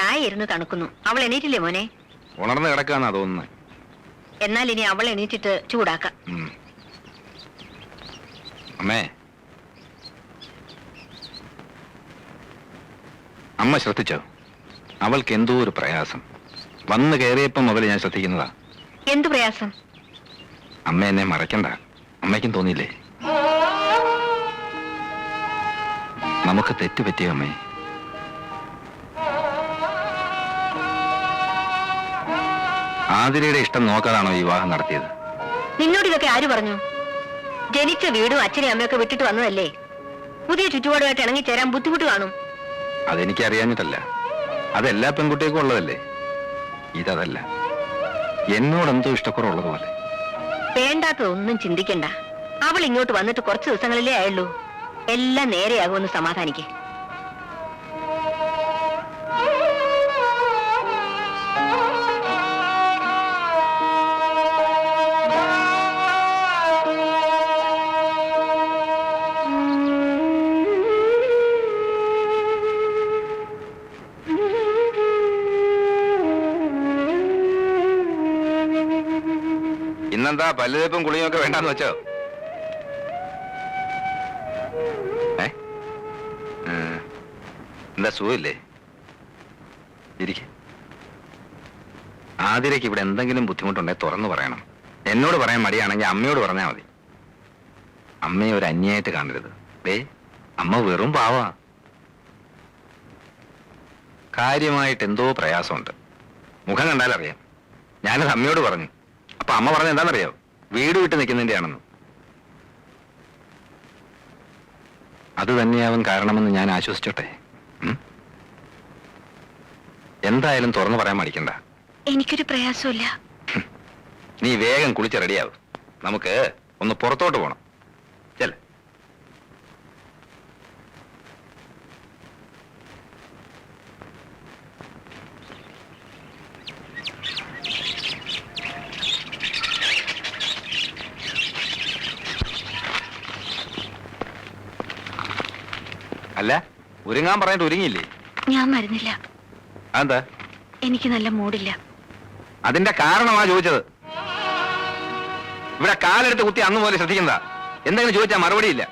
ചായ ഇരുന്ന് തണുക്കുന്നു. അവൾ എണീറ്റില്ലേ മോനെ? ഉണർന്ന് കിടക്കാന്നാ തോന്നുന്നത്. എന്നാൽ ഇനി അവൾ എണീറ്റിട്ട് ചൂടാക്കാം. അമ്മേ, അമ്മ ശ്രദ്ധിച്ചോ? അവൾക്ക് എന്തോ ഒരു പ്രയാസം. വന്ന് കയറിയപ്പം മുതൽ ഞാൻ ശ്രദ്ധിക്കുന്നതാ. എന്തു പ്രയാസം? അമ്മ എന്നെ മറക്കണ്ട. അമ്മയ്ക്കും തോന്നിയില്ലേ? നമുക്ക് തെറ്റുപറ്റിയോ അമ്മേ? ആതിരയുടെ ഇഷ്ടം നോക്കാതാണോ വിവാഹം നടത്തിയത്? നിന്നോട് ഇതൊക്കെ ആര് പറഞ്ഞു? ജനിച്ച വീടും അച്ഛനെയും അമ്മയൊക്കെ വിട്ടിട്ട് വന്നതല്ലേ. പുതിയ ചുറ്റുപാടുമായിട്ട് ഇണങ്ങിച്ചേരാൻ ബുദ്ധിമുട്ട് കാണും. അതെനിക്ക് അറിയാഞ്ഞിട്ടല്ല. അതെല്ലാ പെൺകുട്ടികൾക്കും ഉള്ളതല്ലേ. ഇതല്ല, എന്നോടെന്തോ ഇഷ്ടക്കുറവുള്ളതുപോലെ. വേണ്ടാത്തതൊന്നും ചിന്തിക്കണ്ട. അവൾ ഇങ്ങോട്ട് വന്നിട്ട് കുറച്ച് ദിവസങ്ങളിലേ ആയുള്ളൂ. എല്ലാം നേരെയാകുമെന്ന് സമാധാനിക്കേ. ഇന്നെന്താ പല്ലുതേപ്പും കുളിയും ഒക്കെ വേണ്ടാന്ന് വെച്ചോ? എന്താ സുഖമില്ലേ? ഇരിക്കെ. ആതിരയ്ക്ക് ഇവിടെ എന്തെങ്കിലും ബുദ്ധിമുട്ടുണ്ടെങ്കിൽ തുറന്നു പറയണം. എന്നോട് പറയാൻ മടിയാണെങ്കിൽ അമ്മയോട് പറഞ്ഞാൽ മതി. അമ്മയെ ഒരു അന്യായിട്ട് കാണരുത്. അമ്മ വെറും പാവാ. കാര്യമായിട്ട് എന്തോ പ്രയാസമുണ്ട്. മുഖം കണ്ടാലറിയാം. ഞാനത് അമ്മയോട് പറഞ്ഞു. അപ്പൊ അമ്മ പറഞ്ഞ എന്താണെന്നറിയോ? വീട് വിട്ട് നിൽക്കുന്നതിന്റെ ആണെന്ന്. അത് തന്നെയാവും കാരണമെന്ന് ഞാൻ ആശ്വസിച്ചോട്ടെ. എന്തായാലും തുറന്നു പറയാൻ മടിക്കണ്ട. എനിക്കൊരു പ്രയാസമില്ല. നീ വേഗം കുളിച്ച് റെഡിയാവും. നമുക്ക് ഒന്ന് പുറത്തോട്ട് പോണം. ചെല്ല. അല്ല, ഒരുങ്ങാൻ പറഞ്ഞിട്ട് ഒരുങ്ങിയില്ലേ? ഞാൻ മരുന്നില്ല. അതെന്താ? എനിക്ക് നല്ല മൂടില്ല. അതിന്റെ കാരണമാ ചോദിച്ചത്. ഇവിടെ കാലെടുത്ത് കുത്തി അന്ന് പോലെ ശ്രദ്ധിക്കുന്നതാ. എന്തെങ്കിലും ചോദിച്ചാൽ മറുപടിയില്ല.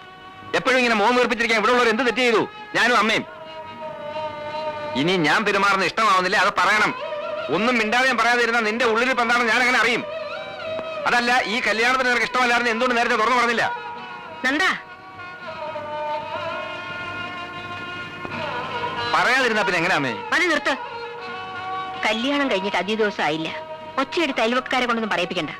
എപ്പോഴും ഇങ്ങനെ മോൻ വീർപ്പിച്ചിരിക്കാൻ ഇവിടെ ഉള്ളവർ എന്ത് തെറ്റ് ചെയ്തു? ഞാനും അമ്മയും. ഇനി ഞാൻ പെരുമാറുന്ന ഇഷ്ടമാവുന്നില്ല, അത് പറയണം. ഒന്നും മിണ്ടാതെയും പറയാതെ ഇരുന്ന നിന്റെ ഉള്ളിൽ ഇപ്പം എന്താണെന്ന് ഞാൻ അങ്ങനെ അറിയും. അതല്ല, ഈ കല്യാണത്തിന് നിനക്ക് ഇഷ്ടമല്ലായിരുന്നു എന്തുകൊണ്ട് നേരത്തെ തുറന്നു പറഞ്ഞില്ല? നന്ദാ, പറയാതിരുന്നാ പിന്നെ എങ്ങനെയാ അമ്മേ? അത് നിർത്ത്. കല്യാണം കഴിഞ്ഞിട്ട് അധിക ദിവസം ആയില്ല. ഒച്ചയെടുത്ത് അയൽവക്കാരെ കൊണ്ടൊന്നും പറയിപ്പിക്കണ്ട.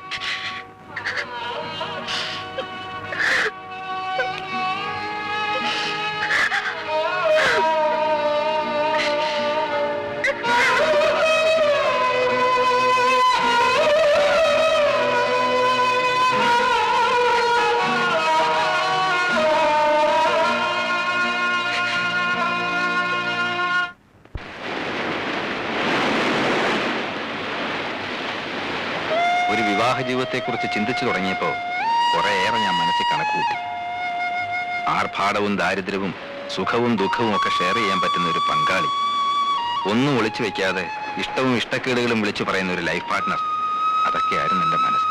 ഒരു വിവാഹ ജീവിതത്തെക്കുറിച്ച് ചിന്തിച്ചു തുടങ്ങിയപ്പോ കുറേയേറെ ഞാൻ മനസ്സിൽ കണക്കുകൂട്ടി. ആർഭാടവും ദാരിദ്ര്യവും സുഖവും ദുഃഖവും ഒക്കെ ഷെയർ ചെയ്യാൻ പറ്റുന്ന ഒരു പങ്കാളി, ഒന്നും ഒളിച്ചു വെക്കാതെ ഇഷ്ടവും ഇഷ്ടക്കേടുകളും വിളിച്ചു പറയുന്ന ഒരു ലൈഫ് പാർട്ട്ണർ, അതൊക്കെയായിരുന്നു എന്റെ മനസ്സ്.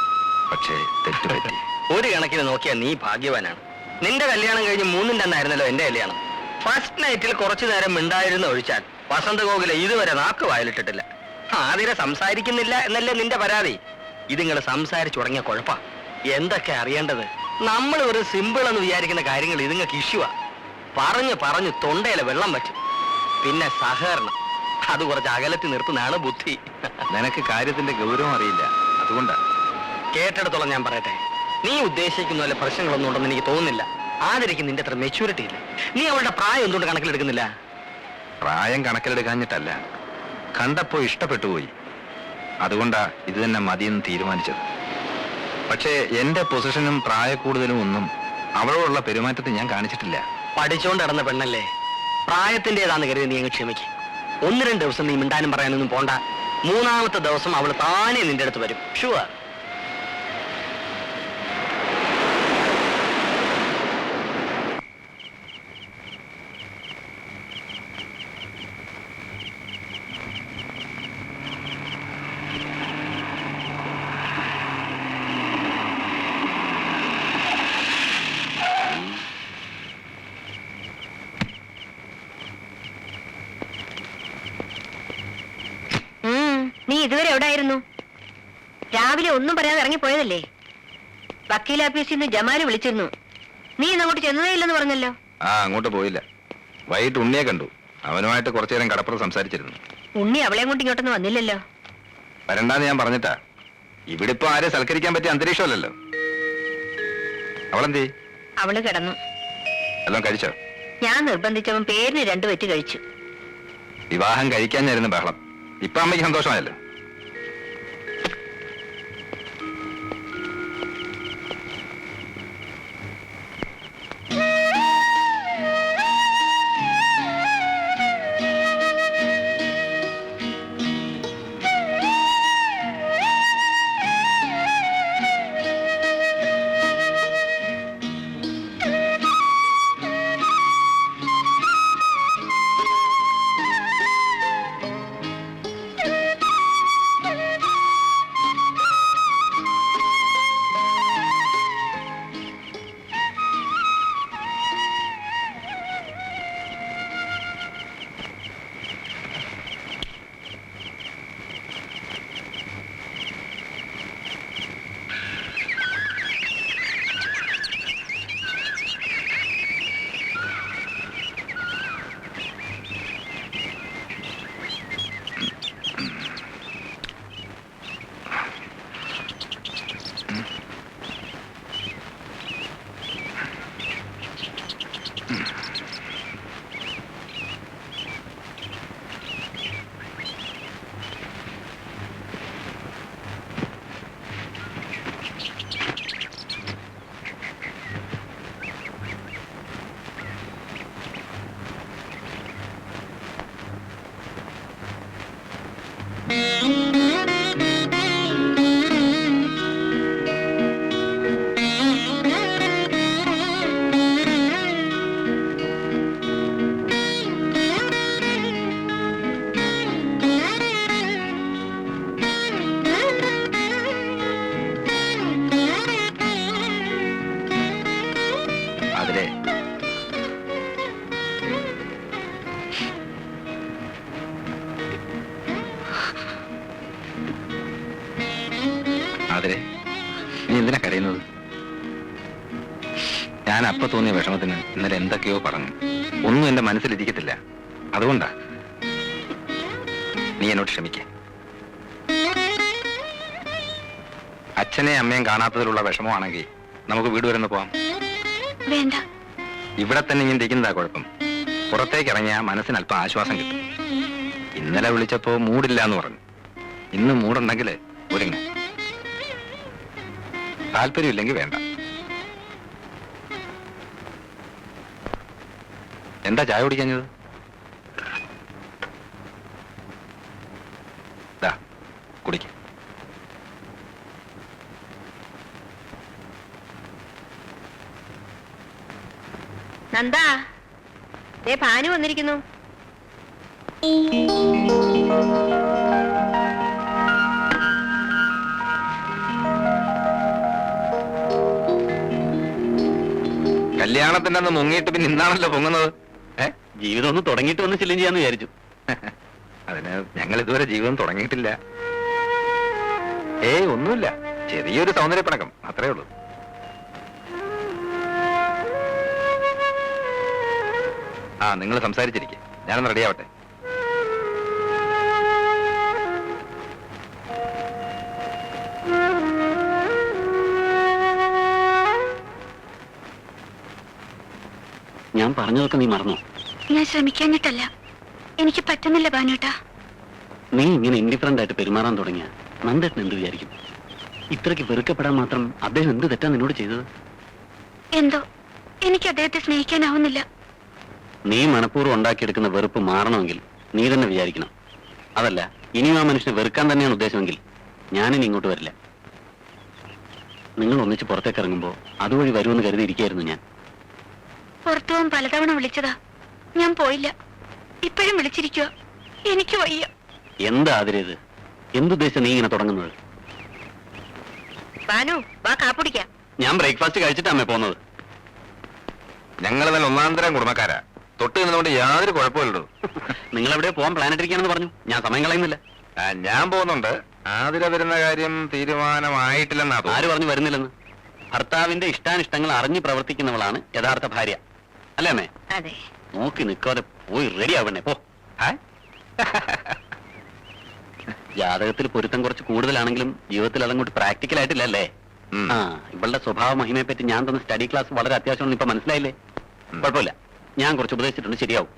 പക്ഷേ തെറ്റുപറ്റി. ഒരു കണക്കിന് നോക്കിയാൽ നീ ഭാഗ്യവാനാണ്. നിന്റെ കല്യാണം കഴിഞ്ഞ് 3-2 എന്റെ കല്യാണം. ഫസ്റ്റ് നൈറ്റിൽ കുറച്ചു നേരം മിണ്ടായിരുന്ന ഒഴിച്ചാൽ വസന്തഗോകുല ഇതുവരെ നാക്ക് വായിലിട്ടിട്ടില്ല. ആതിര സംസാരിക്കുന്നില്ല എന്നല്ലേ നിന്റെ പരാതി? ഇതിങ്ങൾ സംസാരിച്ചു തുടങ്ങിയ കുഴപ്പാ. എന്തൊക്കെ അറിയേണ്ടത്? നമ്മൾ ഒരു സിമ്പിൾ എന്ന് വിചാരിക്കുന്ന കാര്യങ്ങൾ ഇതുങ്ങൾക്ക് ഇഷ്യൂവാ. പറഞ്ഞു പറഞ്ഞു തൊണ്ടയിലെ വെള്ളം പറ്റും. പിന്നെ സഹകരണം, അത് കുറച്ച് അകലത്തിൽ നിർത്തുന്നതാണ് ബുദ്ധി. നിനക്ക് കാര്യത്തിന്റെ ഗൗരവം അറിയില്ല, അതുകൊണ്ടാ. കേട്ടിടത്തോളം ഞാൻ പറയട്ടെ, നീ ഉദ്ദേശിക്കുന്ന പോലെ പ്രശ്നങ്ങളൊന്നും ഉണ്ടെന്ന് എനിക്ക് തോന്നുന്നില്ല. ആതിരയ്ക്ക് നിന്റെ അത്ര മെച്യൂരിറ്റി ഇല്ല. നീ അവളുടെ പ്രായം എന്തുകൊണ്ട് കണക്കിലെടുക്കുന്നില്ല? പ്രായം കണക്കിലെടുക്കാഞ്ഞിട്ടല്ല, കണ്ടപ്പോ ഇഷ്ടപ്പെട്ടു പോയി. അതുകൊണ്ടാ ഇത് തന്നെ മതിയെന്ന് തീരുമാനിച്ചത്. പക്ഷേ എന്റെ പൊസിഷനും പ്രായക്കൂടുതലും ഒന്നും അവളോടുള്ള പെരുമാറ്റത്തിൽ ഞാൻ കാണിച്ചിട്ടില്ല. പഠിച്ചോണ്ട് നടന്ന പെണ്ണല്ലേ, പ്രായത്തിൻ്റെതാന്ന് കരുതി നീ അങ്ങ് ക്ഷമിക്കും. 1-2 ദിവസം നീ മിണ്ടാനും പറയാനൊന്നും പോണ്ട. 3-ാമത്തെ ദിവസം അവൾ താനേ നിന്റെ അടുത്ത് വരും. ഷുവർ. ഇതുവരെ എവിടായിരുന്നു? രാവിലെ ഒന്നും പറയാതെ ഇറങ്ങിപ്പോയതല്ലേ? വക്കീൽ ഓഫീസിൽ നിന്ന് ജമാല് വിളിച്ചിരുന്നു. നീ ഇന്ന് അങ്ങോട്ട് ചെന്നതേ ഇല്ലെന്ന് പറഞ്ഞല്ലോ. ആ, അങ്ങോട്ട് പോയില്ല. വൈകിട്ട് ഉണ്ണിയെ കണ്ടു. അവനുമായിട്ട് കുറച്ചു നേരം കടപ്പുറം സംസാരിച്ചിരുന്നു. ഉണ്ണി അവളെയും കൊണ്ട് ഇങ്ങോട്ടൊന്നും വന്നില്ലല്ലോ. വരണ്ടാന്ന് ഞാൻ പറഞ്ഞിട്ടാ. ഇവിടെ ഇപ്പൊ ആരെ സൽക്കരിക്കാൻ പറ്റിയ അന്തരീക്ഷമല്ലല്ലോ. അവളെന്തേ? അവള് കിടന്നു. എല്ലാം കഴിച്ചോ? ഞാൻ നിർബന്ധിച്ചവൻ പേരിന് 2 വെച്ച് കഴിച്ചു. വിവാഹം കഴിക്കാനായിരുന്നു ബഹളം. ഇപ്പൊ അമ്മയ്ക്ക് സന്തോഷമായല്ലോ. അതിരെ, നീ എന്തിനാ കരയുന്നത്? ഞാൻ അപ്പൊ തോന്നിയ വിഷമത്തിന് ഇന്നലെ എന്തൊക്കെയോ പറഞ്ഞു. ഒന്നും എന്റെ മനസ്സിലിരിക്കത്തില്ല. അതുകൊണ്ടാ. നീ എന്നോട് ക്ഷമിക്കേ. അച്ഛനെ അമ്മയും കാണാത്തതിലുള്ള വിഷമമാണെങ്കിൽ നമുക്ക് വീട് വരെ ഒന്ന് പോവാം. വേണ്ട, ഇവിടെ തന്നെ ഇങ്ങനെ ഇരിക്കുന്നതാ കുഴപ്പം. പുറത്തേക്ക് ഇറങ്ങിയാൽ മനസ്സിന് അല്പം ആശ്വാസം കിട്ടും. ഇന്നലെ വിളിച്ചപ്പോ മൂടില്ല എന്ന് പറഞ്ഞു. ഇന്ന് മൂടുണ്ടെങ്കിൽ ഒരുങ്ങ. താല്പര്യമില്ലെങ്കിൽ വേണ്ട. എന്താ ചായ കുടിക്കാഞ്ഞത്? കുടിക്ക. നന്ദാ, ദേ ഭാനു വന്നിരിക്കുന്നു. കല്യാണത്തിന്റെ അന്ന് മുങ്ങിയിട്ട് പിന്നെ ഇന്നാണല്ലോ പൊങ്ങുന്നത്. ജീവിതം ഒന്ന് തുടങ്ങിയിട്ട് ഒന്ന് ചില്ലും ചെയ്യാന്ന് വിചാരിച്ചു. അതിന് ഞങ്ങൾ ഇതുവരെ ജീവിതം തുടങ്ങിയിട്ടില്ല. ഒന്നുമില്ല, ചെറിയൊരു സൗന്ദര്യപ്പിണക്കം, അത്രേ ഉള്ളൂ. നിങ്ങൾ സംസാരിച്ചിരിക്കെ, ഞാനൊന്ന് റെഡിയാവട്ടെ. ഞാൻ പറഞ്ഞതൊക്കെ നീ മറന്നോ? ഞാൻ ശ്രമിക്കാഞ്ഞിട്ടല്ല, എനിക്ക് പറ്റുന്നില്ല ഭാനുട്ടാ. നീ ഇങ്ങനെ ഇൻഡിഫറന്റ് ആയിട്ട് പെരുമാറാൻ തുടങ്ങിയ നന്ദേട്ടൻ എന്ത് വിചാരിക്കും? ഇത്രയ്ക്ക് വെറുക്കപ്പെടാൻ മാത്രം അദ്ദേഹം എന്ത് തെറ്റാ നിന്നോട് ചെയ്തത്? എന്തോ എനിക്ക് അദ്ദേഹത്തെ സ്നേഹിക്കാനാവുന്നില്ല. നീ മനഃപൂർവ്വം ഉണ്ടാക്കിയെടുക്കുന്ന വെറുപ്പ് മാറണമെങ്കിൽ നീ തന്നെ വിചാരിക്കണം. അതല്ല, ഇനിയും ആ മനുഷ്യനെ വെറുക്കാൻ തന്നെയാണ് ഉദ്ദേശമെങ്കിൽ ഞാനിനി ഇങ്ങോട്ട് വരില്ല. നിങ്ങൾ ഒന്നിച്ച് പുറത്തേക്ക് ഇറങ്ങുമ്പോൾ അതുവഴി വരുമെന്ന് കരുതി ഇരിക്കുകയായിരുന്നു ഞാൻ. പുറത്തു പോകാൻ പലതവണ വിളിച്ചതാ, ഞാൻ പോയില്ല. ഇപ്പോഴും വിളിച്ചിരിക്കുക, എനിക്ക് വയ്യ. എന്താ അതിരേത്? എന്തുദ്ദേശം നീ ഇങ്ങനെ തുടങ്ങുന്നത്? ഭാനു, വാ കാപ്പിടിക്കാം. ഞാൻ ബ്രേക്ക്ഫാസ്റ്റ് കഴിച്ചിട്ടാ അമ്മ പോകുന്നത്. ഞങ്ങൾ നല്ല ഒന്നാന്തരം കുടുംബക്കാരാ. തൊട്ട് നിന്നുകൊണ്ട് യാതൊരു കുഴപ്പമില്ലല്ലോ. നിങ്ങൾ എവിടെ പോകാൻ പ്ലാൻ ഇട്ടിരിക്കുകയാണെന്ന് പറഞ്ഞു. ഞാൻ സമയം കളയുന്നില്ല. ഞാൻ പോകുന്നുണ്ട്. ആതിര വരുന്ന കാര്യം തീരുമാനമായിട്ടില്ലെന്നാ ആര് തോന്നുന്നു. പറഞ്ഞു വരുന്നില്ലെന്ന്? ഭർത്താവിന്റെ ഇഷ്ടാനിഷ്ടങ്ങൾ അറിഞ്ഞു പ്രവർത്തിക്കുന്നവളാണ് യഥാർത്ഥ ഭാര്യ, അല്ലേ അമ്മേ? അതെ. നോക്കി നിൽക്കാതെ പോയി റെഡി ആവണേ പോ. ഏ? ജാതകത്തിൽ പൊരുത്തം കുറച്ച് കൂടുതലാണെങ്കിലും ജീവിതത്തിൽ അതങ്ങോട്ട് പ്രാക്ടിക്കൽ ആയിട്ടില്ലല്ലേ? ഉം. ആ, ഇവളുടെ സ്വഭാവ മഹിമയെ പറ്റി ഞാൻ തന്ന സ്റ്റഡി ക്ലാസ് വളരെ അത്യാവശ്യമാണെന്ന് ഇപ്പൊ മനസ്സിലായില്ലേ? കുഴപ്പമില്ല, ഞാൻ കുറച്ച് ഉപദേശിച്ചിട്ടുണ്ട്, ശരിയാവും.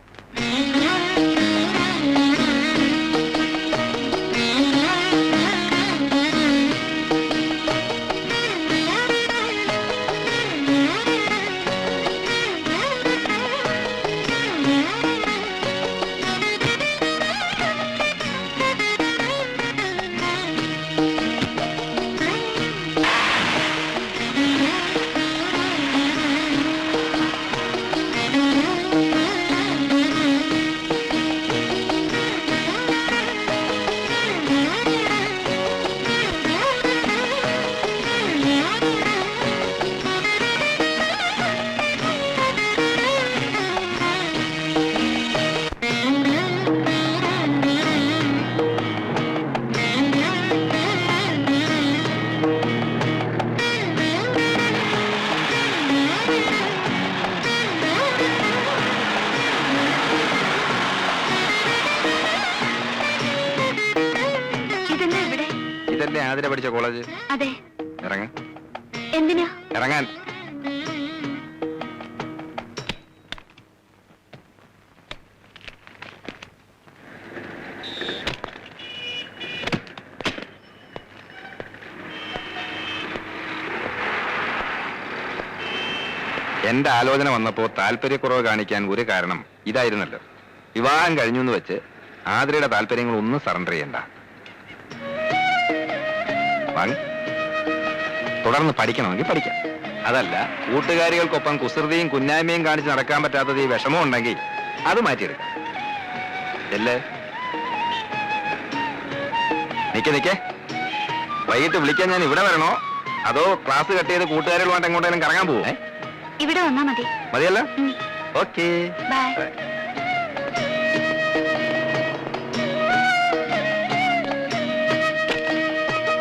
ഇതെന്താ ഇവിടെ? ഇതല്ലേ ആതിര പഠിച്ച കോളേജ്? അതെ. ഇറങ്ങ. എന്തിനാ? ഇറങ്ങാൻ. എന്റെ ആലോചന വന്നപ്പോ താല്പര്യക്കുറവ് കാണിക്കാൻ ഒരു കാരണം ഇതായിരുന്നല്ലോ. വിവാഹം കഴിഞ്ഞു എന്ന് വെച്ച് ആതിരയുടെ താല്പര്യങ്ങൾ ഒന്നും സറണ്ടർ ചെയ്യണ്ട. വാങ്ങ്. തുടർന്ന് പഠിക്കണമെങ്കിൽ പഠിക്കാം. അതല്ല, കൂട്ടുകാരികൾക്കൊപ്പം കുസൃതിയും കുന്നായ്മയും കാണിച്ച് നടക്കാൻ പറ്റാത്തത് ഈ വിഷമം ഉണ്ടെങ്കിൽ അത് മാറ്റിയെടുക്കാം. അല്ലേ? നിക്കേ. വൈകിട്ട് വിളിക്കാൻ ഞാൻ ഇവിടെ വരണോ അതോ ക്ലാസ് കട്ട് ചെയ്ത് കൂട്ടുകാരികളുമായിട്ട് എങ്ങോട്ടെങ്കിലും കറങ്ങാൻ പോവോ? ഇവിടെ വന്നാ മതി. മതിയല്ല? ഉം. ഓക്കേ. ബൈ.